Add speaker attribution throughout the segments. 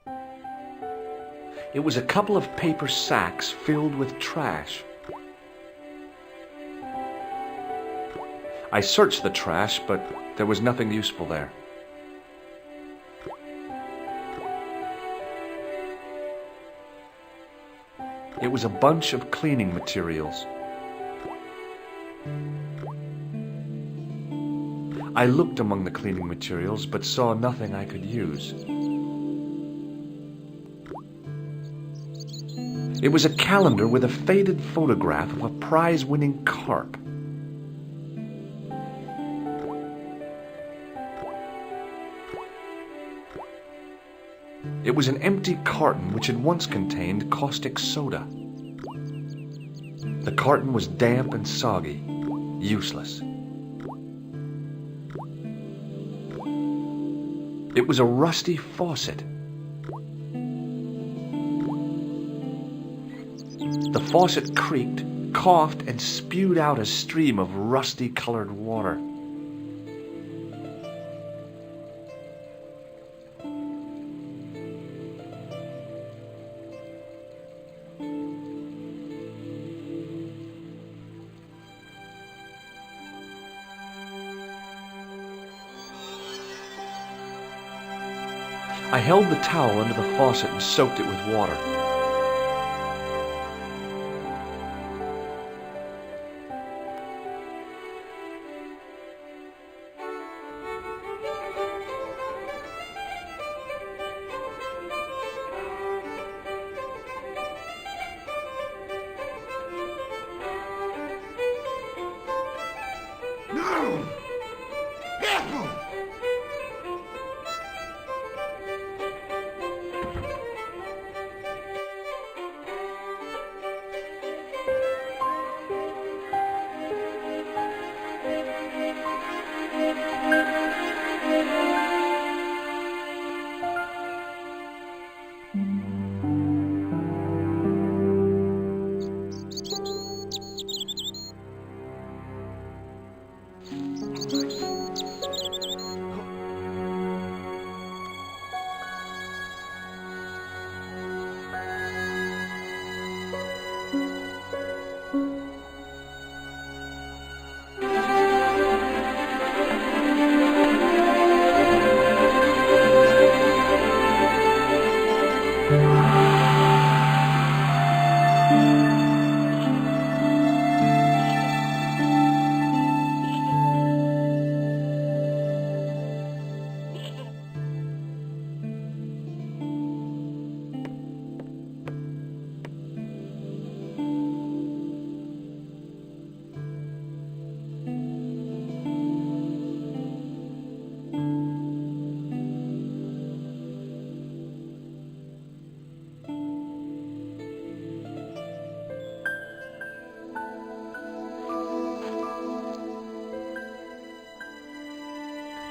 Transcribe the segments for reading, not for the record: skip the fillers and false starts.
Speaker 1: It was a couple of paper sacks filled with trash. I searched the trash, but there was nothing useful there. It was a bunch of cleaning materials. I looked among the cleaning materials, but saw nothing I could use. It was a calendar with a faded photograph of a prize-winning carp. It was an empty carton which had once contained caustic soda. The carton was damp and soggy, useless. It was a rusty faucet. The faucet creaked, coughed, and spewed out a stream of rusty-colored water. I held the towel under the faucet and soaked it with water.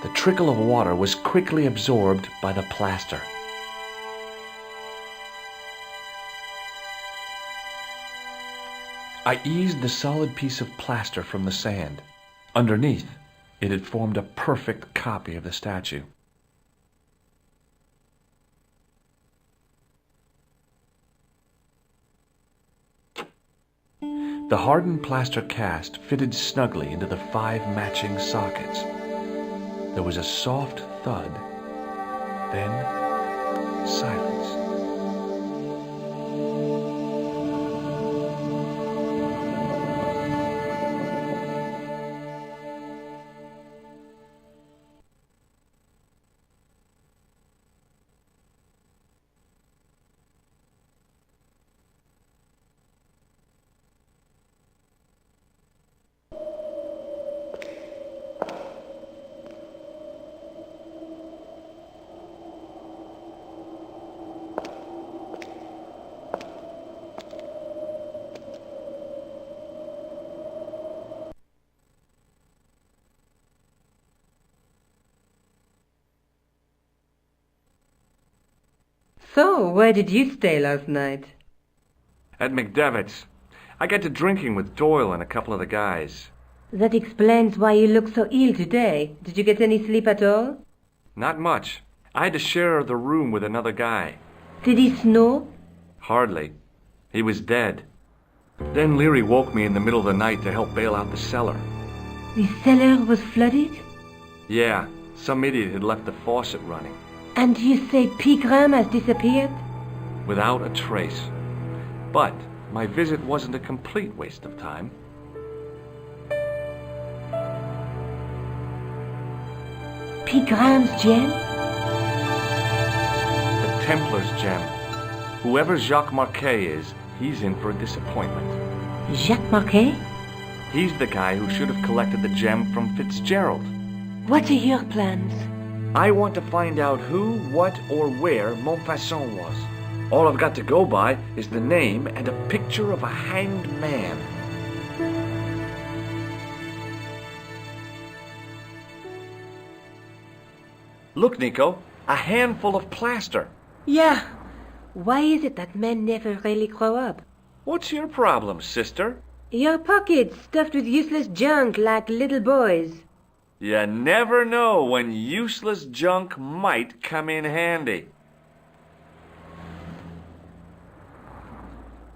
Speaker 1: The trickle of water was quickly absorbed by the plaster. I eased the solid piece of plaster from the sand. Underneath, it had formed a perfect copy of the statue. The hardened plaster cast fitted snugly into the 5 matching sockets. There was a soft thud, then silence.
Speaker 2: So, where did you stay last night?
Speaker 1: At McDevitt's. I got to drinking with Doyle and a couple of the guys.
Speaker 2: That explains why you look so ill today. Did you get any sleep at all?
Speaker 1: Not much. I had to share the room with another guy.
Speaker 2: Did he snore?
Speaker 1: Hardly. He was dead. Then Leary woke me in the middle of the night to help bail out the cellar.
Speaker 2: The cellar was flooded?
Speaker 1: Yeah, some idiot had left the faucet running.
Speaker 2: And you say Pegram has disappeared?
Speaker 1: Without a trace. But my visit wasn't a complete waste of time.
Speaker 2: Pegram's gem?
Speaker 1: The Templars gem. Whoever Jacques Marquet is, he's in for a disappointment.
Speaker 2: Jacques Marquet?
Speaker 1: He's the guy who should have collected the gem from Fitzgerald.
Speaker 2: What are your plans?
Speaker 1: I want to find out who, what, or where Montfaucon was. All I've got to go by is the name and a picture of a hanged man. Look, Nico, a handful of plaster.
Speaker 2: Yeah. Why is it that men never really grow up?
Speaker 1: What's your problem, sister?
Speaker 2: Your pockets stuffed with useless junk like little boys.
Speaker 1: You never know when useless junk might come in handy.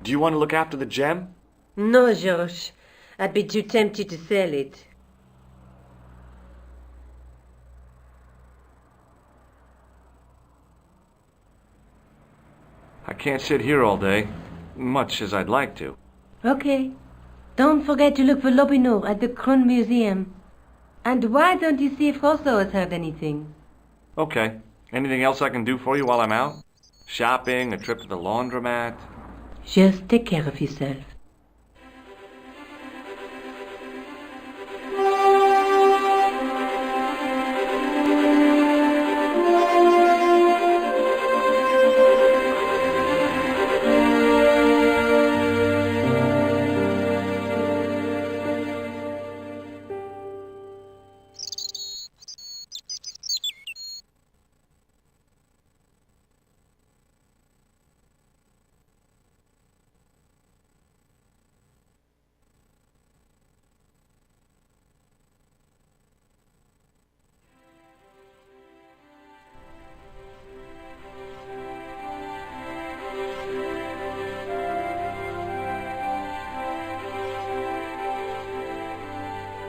Speaker 1: Do you want to look after the gem?
Speaker 2: No, Georges. I'd be too tempted to sell it.
Speaker 1: I can't sit here all day, much as I'd like to.
Speaker 2: Okay. Don't forget to look for Lobineau at the Kron Museum. And why don't you see if Rousseau has heard anything?
Speaker 1: Okay. Anything else I can do for you while I'm out? Shopping, a trip to the laundromat?
Speaker 2: Just take care of yourself.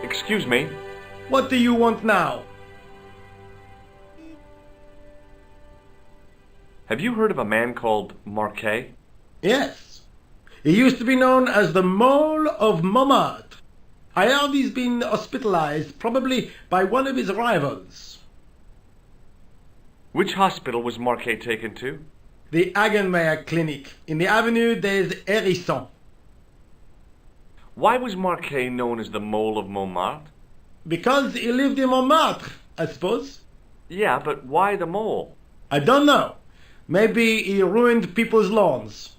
Speaker 1: Excuse me.
Speaker 3: What do you want now?
Speaker 1: Have you heard of a man called Marquet?
Speaker 3: Yes. He used to be known as the Mole of Montmartre. I heard he's been hospitalized, probably by one of his rivals.
Speaker 1: Which hospital was Marquet taken to?
Speaker 3: The Hagenmeyer Clinic, in the Avenue des Hérissons.
Speaker 1: Why was Marquet known as the Mole of Montmartre?
Speaker 3: Because he lived in Montmartre, I suppose.
Speaker 1: Yeah, but why the mole?
Speaker 3: I don't know. Maybe he ruined people's lawns.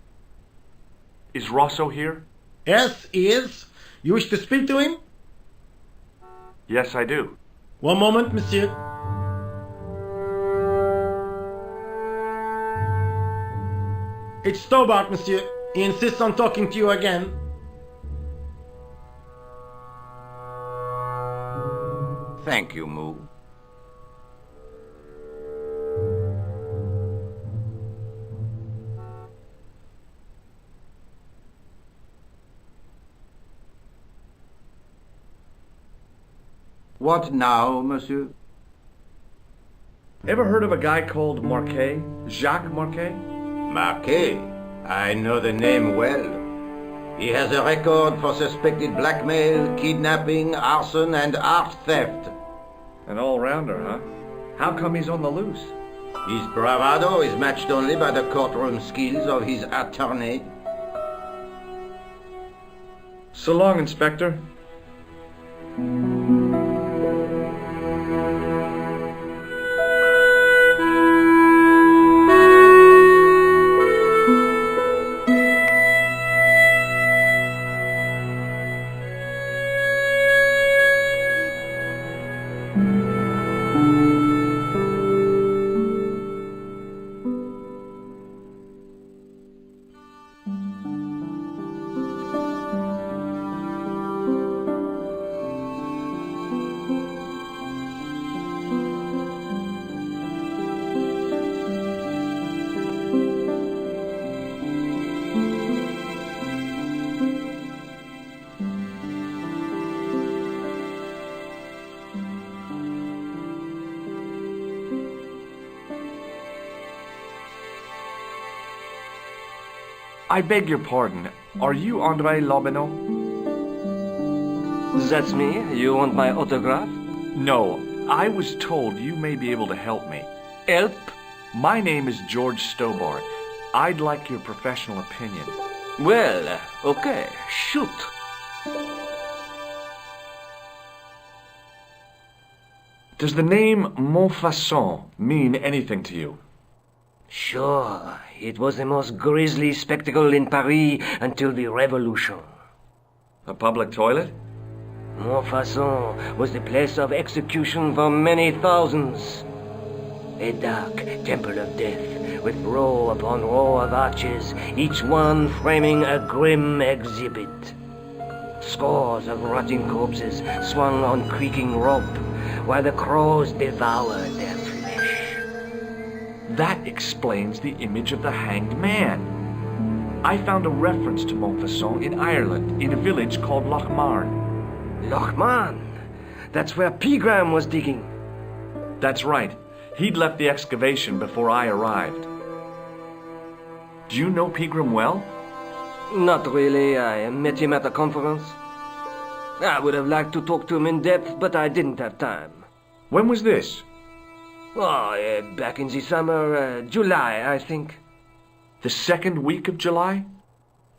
Speaker 1: Is Rousseau here?
Speaker 3: Yes, he is. You wish to speak to him?
Speaker 1: Yes, I do.
Speaker 3: One moment, monsieur. It's Stobart, monsieur. He insists on talking to you again.
Speaker 4: Thank you, Moo. What now, monsieur?
Speaker 1: Ever heard of a guy called Marquet? Jacques Marquet?
Speaker 4: Marquet. I know the name well. He has a record for suspected blackmail, kidnapping, arson, and art theft.
Speaker 1: An all-rounder, huh? How come he's on the loose?
Speaker 4: His bravado is matched only by the courtroom skills of his attorney.
Speaker 1: So long, Inspector. I beg your pardon. Are you André Lobineau?
Speaker 5: That's me. You want my autograph?
Speaker 1: No. I was told you may be able to help me.
Speaker 5: Help?
Speaker 1: My name is George Stobart. I'd like your professional opinion.
Speaker 5: Well, okay. Shoot.
Speaker 1: Does the name Montfaucon mean anything to you?
Speaker 5: Sure. It was the most grisly spectacle in Paris until the Revolution.
Speaker 1: A public toilet?
Speaker 5: Montfaucon was the place of execution for many thousands. A dark temple of death, with row upon row of arches, each one framing a grim exhibit. Scores of rotting corpses swung on creaking rope, while the crows devoured their flesh.
Speaker 1: That explains the image of the hanged man. I found a reference to Montfaucon in Ireland, in a village called Lochmarn.
Speaker 5: Lochmarn? That's where Pegram was digging.
Speaker 1: That's right. He'd left the excavation before I arrived. Do you know Pegram well?
Speaker 5: Not really. I met him at a conference. I would have liked to talk to him in depth, but I didn't have time.
Speaker 1: When was this?
Speaker 5: Oh, back in the summer, July, I think.
Speaker 1: The second week of July?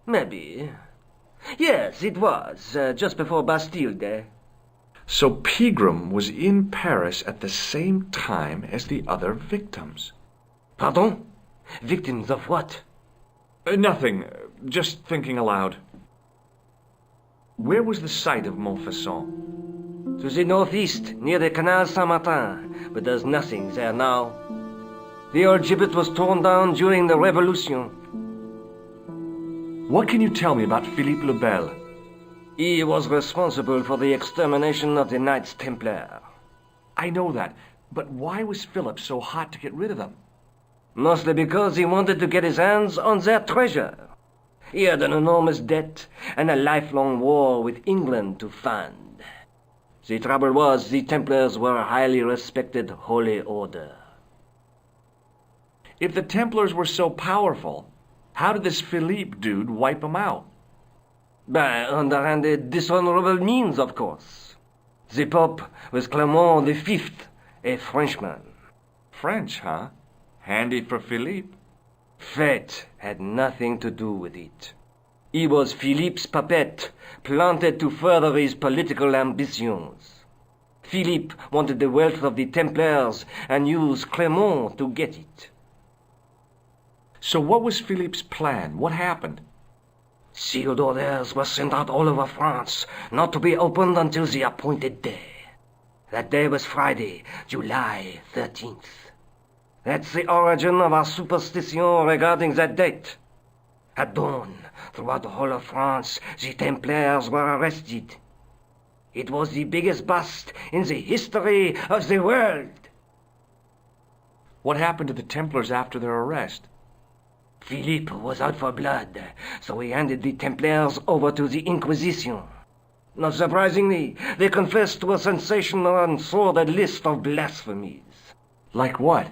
Speaker 5: Maybe. Yes, it was, just before Bastille Day.
Speaker 1: So Pegram was in Paris at the same time as the other victims.
Speaker 5: Pardon? Victims of what?
Speaker 1: Nothing. Just thinking aloud. Where was the site of Montfaucon?
Speaker 5: To the northeast, near the Canal Saint-Martin, but there's nothing there now. The old gibbet was torn down during the Revolution.
Speaker 1: What can you tell me about Philippe le Bel?
Speaker 5: He was responsible for the extermination of the Knights Templar.
Speaker 1: I know that, but why was Philip so hot to get rid of them?
Speaker 5: Mostly because he wanted to get his hands on their treasure. He had an enormous debt and a lifelong war with England to fund. The trouble was the Templars were a highly respected holy order.
Speaker 1: If the Templars were so powerful, how did this Philippe dude wipe them out?
Speaker 5: By underhanded, dishonorable means, of course. The Pope was Clement V, a Frenchman.
Speaker 1: French, huh? Handy for Philippe.
Speaker 5: Fate had nothing to do with it. He was Philippe's puppet, planted to further his political ambitions. Philippe wanted the wealth of the Templars and used Clement to get it.
Speaker 1: So what was Philippe's plan? What happened?
Speaker 5: Sealed orders were sent out all over France, not to be opened until the appointed day. That day was Friday, July 13th. That's the origin of our superstition regarding that date. At dawn, throughout the whole of France, the Templars were arrested. It was the biggest bust in the history of the world.
Speaker 1: What happened to the Templars after their arrest?
Speaker 5: Philippe was out for blood, so he handed the Templars over to the Inquisition. Not surprisingly, they confessed to a sensational and sordid list of blasphemies.
Speaker 1: Like what?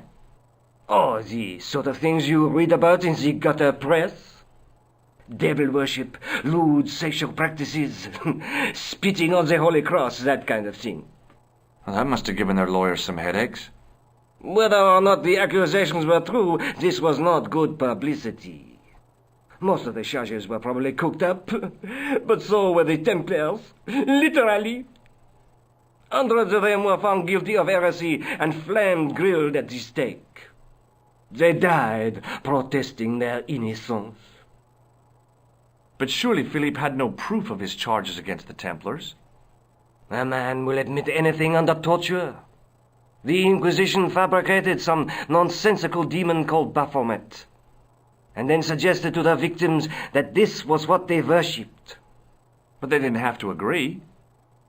Speaker 5: Oh, the sort of things you read about in the gutter press. Devil worship, lewd sexual practices, spitting on the Holy Cross, that kind of thing.
Speaker 1: Well, that must have given their lawyers some headaches.
Speaker 5: Whether or not the accusations were true, this was not good publicity. Most of the charges were probably cooked up, but so were the Templars, literally. Hundreds of them were found guilty of heresy and flamed grilled at the stake. They died protesting their innocence.
Speaker 1: But surely Philippe had no proof of his charges against the Templars.
Speaker 5: A man will admit anything under torture. The Inquisition fabricated some nonsensical demon called Baphomet, and then suggested to their victims that this was what they worshipped.
Speaker 1: But they didn't have to agree.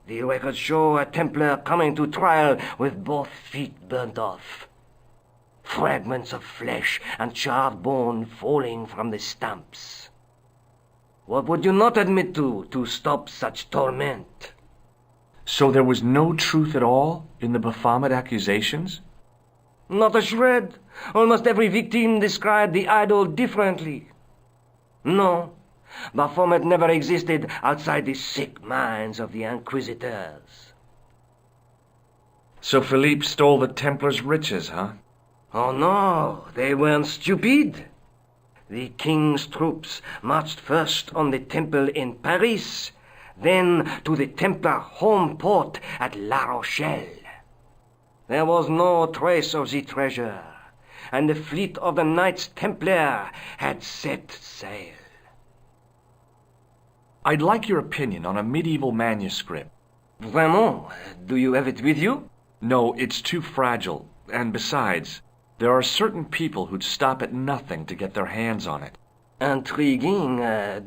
Speaker 5: The records show a Templar coming to trial with both feet burnt off. Fragments of flesh and charred bone falling from the stumps. What would you not admit to stop such torment?
Speaker 1: So there was no truth at all in the Baphomet accusations?
Speaker 5: Not a shred. Almost every victim described the idol differently. No, Baphomet never existed outside the sick minds of the Inquisitors.
Speaker 1: So Philippe stole the Templars' riches, huh?
Speaker 5: Oh no, they weren't stupid. The king's troops marched first on the temple in Paris, then to the Templar home port at La Rochelle. There was no trace of the treasure, and the fleet of the Knights Templar had set sail.
Speaker 1: I'd like your opinion on a medieval manuscript.
Speaker 5: Vraiment? Do you have it with you?
Speaker 1: No, it's too fragile, and besides, there are certain people who'd stop at nothing to get their hands on it.
Speaker 5: Intriguing.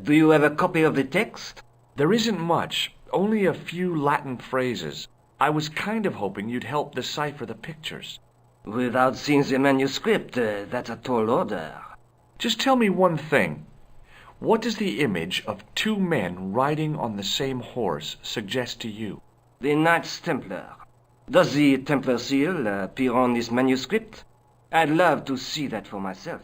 Speaker 5: Do you have a copy of the text?
Speaker 1: There isn't much, only a few Latin phrases. I was kind of hoping you'd help decipher the pictures.
Speaker 5: Without seeing the manuscript, that's a tall order.
Speaker 1: Just tell me one thing. What does the image of two men riding on the same horse suggest to you?
Speaker 5: The Knights Templar. Does the Templar seal appear on this manuscript? I'd love to see that for myself.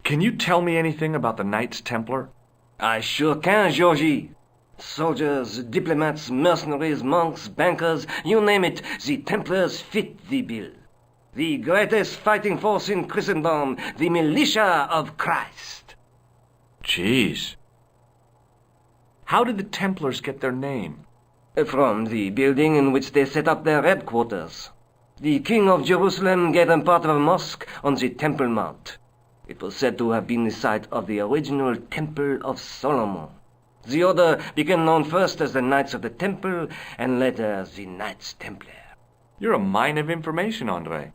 Speaker 1: Can you tell me anything about the Knights Templar?
Speaker 5: I sure can, Georgie. Soldiers, diplomats, mercenaries, monks, bankers, you name it, the Templars fit the bill. The greatest fighting force in Christendom, the militia of Christ.
Speaker 1: Jeez. How did the Templars get their name?
Speaker 5: From the building in which they set up their headquarters. The King of Jerusalem gave them part of a mosque on the Temple Mount. It was said to have been the site of the original Temple of Solomon. The order became known first as the Knights of the Temple, and later as the Knights Templar.
Speaker 1: You're a mine of information, Andre.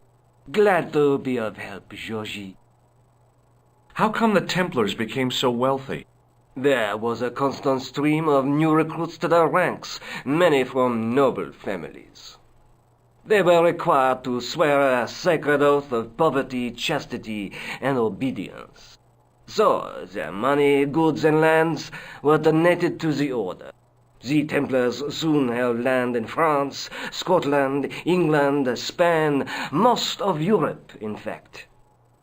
Speaker 5: Glad to be of help, Georgie.
Speaker 1: How come the Templars became so wealthy?
Speaker 5: There was a constant stream of new recruits to their ranks, many from noble families. They were required to swear a sacred oath of poverty, chastity, and obedience. So their money, goods, and lands were donated to the order. The Templars soon held land in France, Scotland, England, Spain, most of Europe, in fact.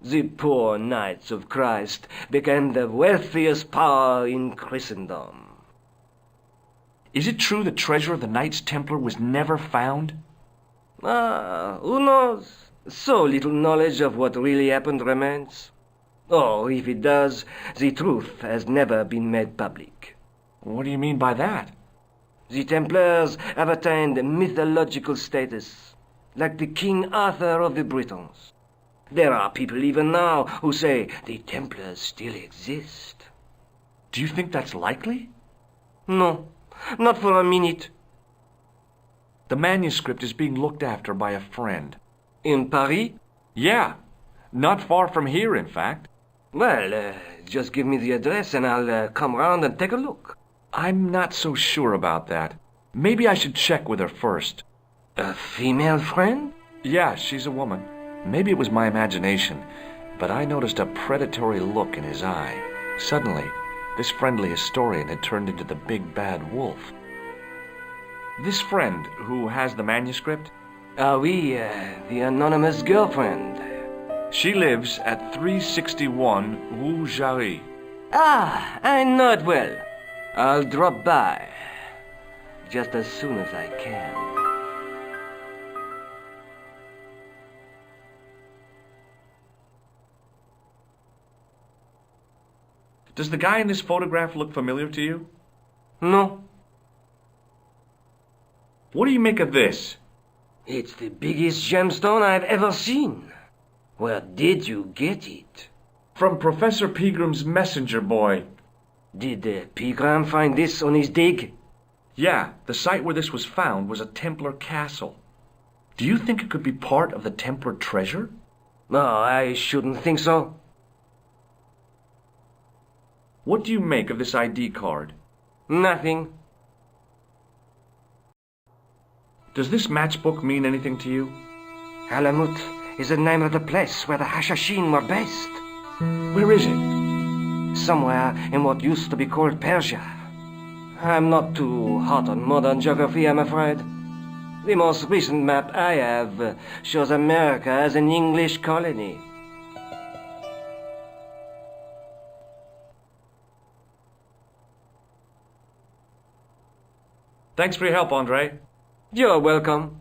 Speaker 5: The poor Knights of Christ became the wealthiest power in Christendom.
Speaker 1: Is it true the treasure of the Knights Templar was never found?
Speaker 5: Who knows? So little knowledge of what really happened remains. Or, if it does, the truth has never been made public.
Speaker 1: What do you mean by that?
Speaker 5: The Templars have attained mythological status, like the King Arthur of the Britons. There are people even now who say the Templars still exist.
Speaker 1: Do you think that's likely?
Speaker 5: No, not for a minute.
Speaker 1: The manuscript is being looked after by a friend.
Speaker 5: In Paris?
Speaker 1: Yeah, not far from here, in fact.
Speaker 5: Well, just give me the address and I'll come round and take a look.
Speaker 1: I'm not so sure about that. Maybe I should check with her first.
Speaker 5: A female friend?
Speaker 1: Yeah, she's a woman. Maybe it was my imagination, but I noticed a predatory look in his eye. Suddenly, this friendly historian had turned into the big bad wolf. This friend, who has the manuscript?
Speaker 5: Oui, the anonymous girlfriend.
Speaker 1: She lives at 361 Rue Jarry.
Speaker 5: Ah, I know it well. I'll drop by, just as soon as I can.
Speaker 1: Does the guy in this photograph look familiar to you?
Speaker 5: No.
Speaker 1: What do you make of this?
Speaker 5: It's the biggest gemstone I've ever seen. Where did you get it?
Speaker 1: From Professor Pegram's messenger boy.
Speaker 5: Did Pegram find this on his dig?
Speaker 1: Yeah, the site where this was found was a Templar castle. Do you think it could be part of the Templar treasure?
Speaker 5: No, I shouldn't think so.
Speaker 1: What do you make of this ID card?
Speaker 5: Nothing.
Speaker 1: Does this matchbook mean anything to you?
Speaker 5: Alamut is the name of the place where the Hashashin were based.
Speaker 1: Where is it?
Speaker 5: Somewhere in what used to be called Persia. I'm not too hot on modern geography, I'm afraid. The most recent map I have shows America as an English colony.
Speaker 1: Thanks for your help, Andre.
Speaker 5: You're welcome.